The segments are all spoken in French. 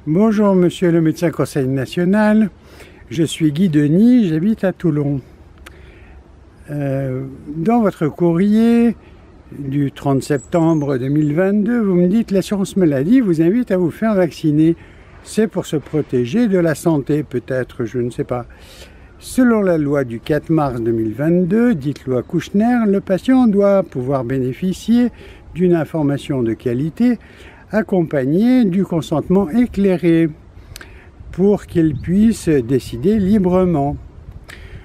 Bonjour monsieur le médecin conseil national, je suis Guy Denis, j'habite à Toulon. Dans votre courrier du 30 septembre 2022, vous me dites l'assurance maladie vous invite à vous faire vacciner. C'est pour se protéger de la santé peut-être, je ne sais pas. Selon la loi du 4 mars 2022, dite loi Kouchner, le patient doit pouvoir bénéficier d'une information de qualité accompagnée du consentement éclairé pour qu'il puisse décider librement.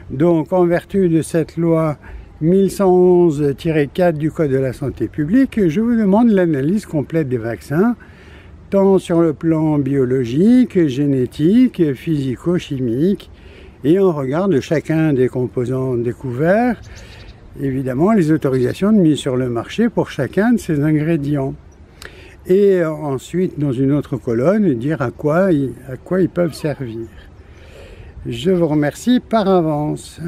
Donc, en vertu de cette loi 1111-4 du Code de la santé publique, je vous demande l'analyse complète des vaccins, tant sur le plan biologique, génétique, physico-chimique, et en regard de chacun des composants découverts, évidemment les autorisations de mise sur le marché pour chacun de ces ingrédients. Et ensuite, dans une autre colonne, dire à quoi ils peuvent servir. Je vous remercie par avance.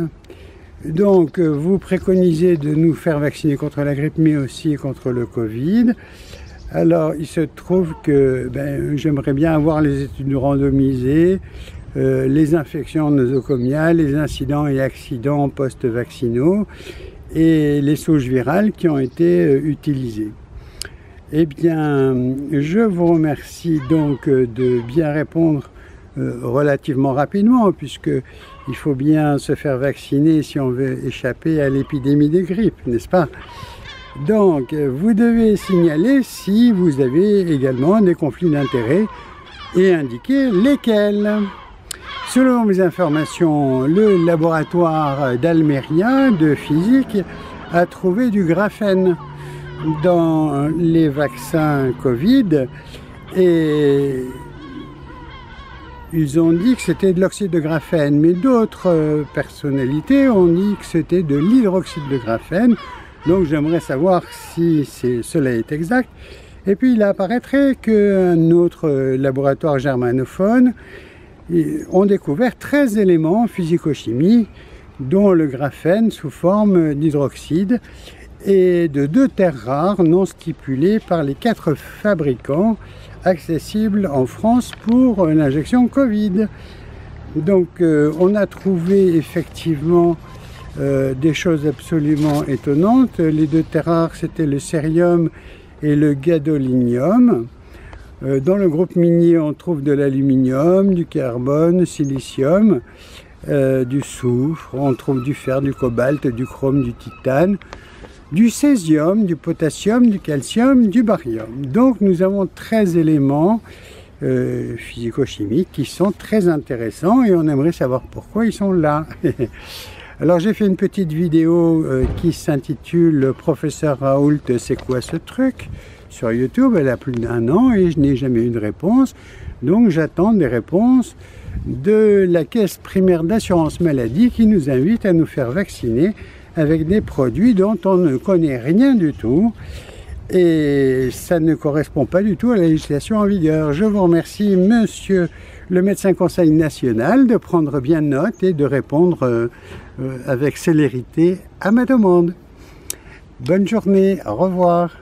Donc, vous préconisez de nous faire vacciner contre la grippe, mais aussi contre le Covid. Alors, il se trouve que j'aimerais bien avoir les études randomisées, les infections nosocomiales, les incidents et accidents post-vaccinaux et les souches virales qui ont été utilisées. Eh bien, je vous remercie donc de bien répondre relativement rapidement, puisqu'il faut bien se faire vacciner si on veut échapper à l'épidémie de grippe, n'est-ce pas? Donc, vous devez signaler si vous avez également des conflits d'intérêts et indiquer lesquels. Selon mes informations, le laboratoire d'Almeria de physique a trouvé du graphène dans les vaccins Covid et ils ont dit que c'était de l'oxyde de graphène, mais d'autres personnalités ont dit que c'était de l'hydroxyde de graphène. Donc j'aimerais savoir si cela est exact. Et puis il apparaîtrait qu'un autre laboratoire germanophone ont découvert 13 éléments physico-chimie, dont le graphène sous forme d'hydroxyde, et de 2 terres rares non stipulées par les 4 fabricants accessibles en France pour l'injection Covid. Donc on a trouvé effectivement des choses absolument étonnantes. Les 2 terres rares, c'était le cérium et le gadolinium. Dans le groupe minier, on trouve de l'aluminium, du carbone, silicium, du soufre, on trouve du fer, du cobalt, du chrome, du titane, du césium, du potassium, du calcium, du barium. Donc nous avons 13 éléments physico-chimiques qui sont très intéressants et on aimerait savoir pourquoi ils sont là. Alors j'ai fait une petite vidéo qui s'intitule « Professeur Raoult, c'est quoi ce truc ?» sur YouTube. Elle a plus d'1 an et je n'ai jamais eu de réponse. Donc j'attends des réponses de la Caisse primaire d'assurance maladie qui nous invite à nous faire vacciner avec des produits dont on ne connaît rien du tout et ça ne correspond pas du tout à la législation en vigueur. Je vous remercie monsieur le médecin conseil national de prendre bien note et de répondre avec célérité à ma demande. Bonne journée, au revoir.